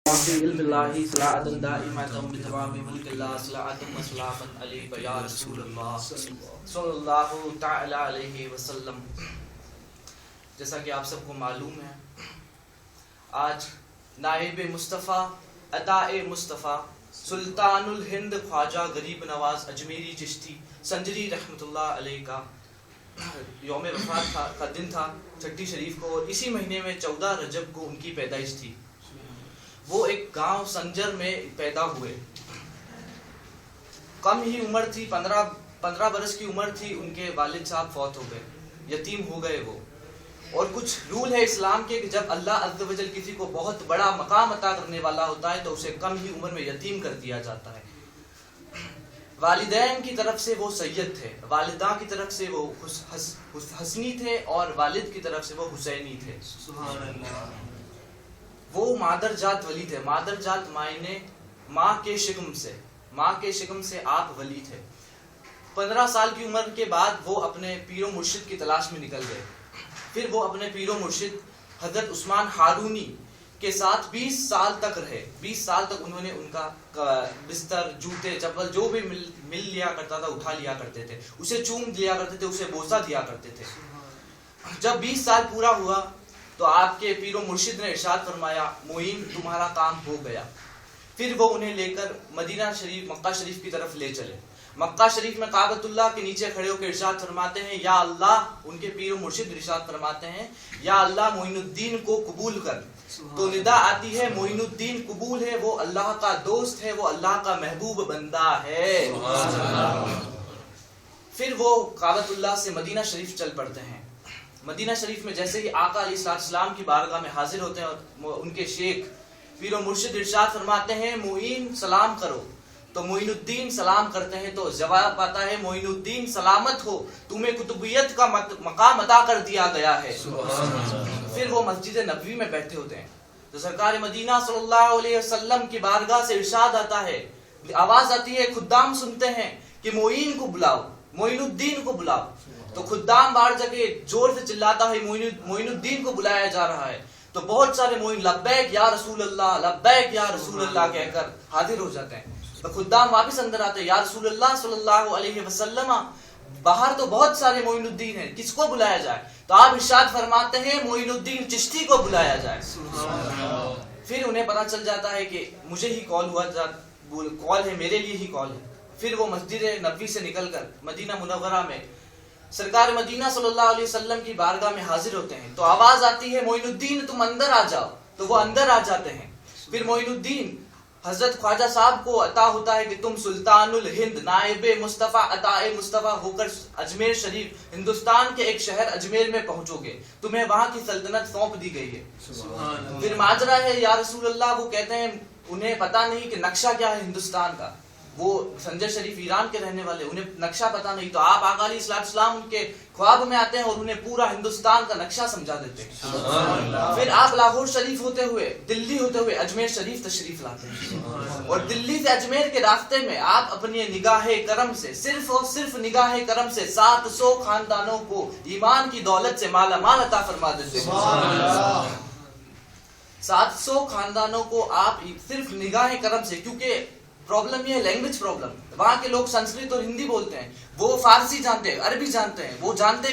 علم اللہ صلاۃ دائمۃ بتمام ملک اللہ صلاۃ و سلام علیک یا رسول اللہ صلی اللہ تعالی علیہ وسلم۔ جیسا کہ آپ سب کو معلوم ہے، آج نائب مصطفیٰ عطاء مصطفیٰ سلطان الہند خواجہ غریب نواز اجمیری چشتی سنجری رحمۃ اللہ علیہ کا یوم وفات کا دن تھا 6 شریف کو، اور اسی مہینے میں 14 رجب کو ان کی پیدائش تھی۔ وہ ایک گاؤں سنجر میں پیدا ہوئے، کم ہی عمر تھی، 15 برس کی عمر تھی، ان کے والد صاحب فوت ہو گئے، یتیم ہو گئے وہ۔ اور کچھ رول ہے اسلام کے کہ جب اللہ عز و جل کسی کو بہت بڑا مقام عطا کرنے والا ہوتا ہے تو اسے کم ہی عمر میں یتیم کر دیا جاتا ہے۔ والدین کی طرف سے وہ سید تھے، والدہ کی طرف سے وہ حسنی تھے، اور والد کی طرف سے وہ حسینی تھے۔ سبحان اللہ۔ وہ مادر جات ولی تھے، مادر جات معنی ماں کے شکم سے آپ ولی تھے۔ 15 سال کی عمر کے بعد وہ اپنے پیر و مرشد کی تلاش میں نکل گئے۔ پھر وہ اپنے پیر و مرشد حضرت عثمان ہارونی کے ساتھ 20 سال تک رہے۔ 20 سال تک انہوں نے ان کا بستر، جوتے، چپل جو بھی مل لیا کرتا تھا اٹھا لیا کرتے تھے، اسے چوم لیا کرتے تھے، اسے بوسہ دیا کرتے تھے۔ جب 20 سال پورا ہوا تو آپ کے پیر و مرشد نے ارشاد فرمایا، معین تمہارا کام ہو گیا۔ پھر وہ انہیں لے کر مدینہ شریف، مکہ شریف کی طرف لے چلے۔ مکہ شریف میں کعبۃ اللہ کے نیچے کھڑے ہو کے ارشاد فرماتے ہیں، یا اللہ، ان کے پیر و مرشد ارشاد فرماتے ہیں، یا اللہ معین الدین کو قبول کر۔ تو ندا آتی ہے، معین الدین قبول ہے، وہ اللہ کا دوست ہے، وہ اللہ کا محبوب بندہ ہے۔ پھر وہ کعبۃ اللہ سے مدینہ شریف چل پڑتے ہیں۔ مدینہ شریف میں جیسے ہی آقا علیہ السلام کی بارگاہ میں حاضر ہوتے ہیں اور ان کے شیخ پیر و مرشد ارشاد فرماتے ہیں، معین سلام کرو۔ تو معین الدین سلام کرتے ہیں تو جواب آتا ہے، معین الدین سلامت ہو، تمہیں قطبیت کا مقام عطا کر دیا گیا ہے۔ پھر وہ مسجد نبوی میں بیٹھے ہوتے ہیں تو سرکار مدینہ صلی اللہ علیہ وسلم کی بارگاہ سے ارشاد آتا ہے، آواز آتی ہے، خدام سنتے ہیں کہ معین کو بلاؤ، معین الدین کو بلاؤ۔ تو خدام باہر جا کے زور سے چلاتا ہے، معین الدین کو بلایا جا رہا ہے۔ تو بہت سارے معین لبیک یا رسول اللہ، لبیک یا رسول اللہ کہہ کر حاضر ہو جاتے ہیں۔ تو خدام واپس اندر آتے ہیں، یا رسول اللہ صلی اللہ علیہ وسلم، باہر تو بہت سارے معین الدین ہیں، کس کو بلایا جائے؟ تو آپ ارشاد فرماتے ہیں، معین الدین چشتی کو بلایا جائے۔ پھر انہیں پتا چل جاتا ہے کہ مجھے ہی کال ہوا، کال ہے، میرے لیے ہی کال ہے۔ پھر وہ مسجد نبوی سے نکل کر مدینہ منورہ میں سرکار مدینہ صلی اللہ علیہ وسلم کی بارگاہ میں حاضر ہوتے ہیں۔ تو آواز آتی ہے، معین الدین تم اندر آ جاؤ۔ تو وہ اندر آ جاتے ہیں۔ پھر معین الدین حضرت خواجہ صاحب کو عطا ہوتا ہے کہ تم سلطان الہند نائب مصطفیٰ عطاء مصطفیٰ ہو کر اجمیر شریف، ہندوستان کے ایک شہر اجمیر میں پہنچو گے، تمہیں وہاں کی سلطنت سونپ دی گئی ہے۔ پھر ماجرا ہے، یا رسول اللہ، وہ کہتے ہیں انہیں پتا نہیں کہ نقشہ کیا ہے ہندوستان کا، وہ سنجر شریف ایران کے رہنے والے، انہیں نقشہ پتا نہیں۔ تو آپ آقا علیہ السلام ان کے خواب میں آتے ہیں اور انہیں پورا ہندوستان کا نقشہ سمجھا دیتے ہیں۔ پھر آپ لاہور شریف ہوتے ہوئے، دلی ہوتے ہوئے اجمیر شریف تشریف لاتے ہیں، اور دلی سے اجمیر کے راستے میں آپ اپنی نگاہ کرم سے، صرف اور صرف نگاہ کرم سے 700 خاندانوں کو ایمان کی دولت سے مالا مال عطا فرما دیتے ہیں۔ 700 خاندانوں کو آپ صرف نگاہ کرم سے، کیونکہ پرابلم یہ ہے لینگویج پرابلم، وہاں کے لوگ سنسکرت اور ہندی بولتے ہیں، وہ فارسی جانتے ہیں، عربی جانتے ہیں، وہ جانتے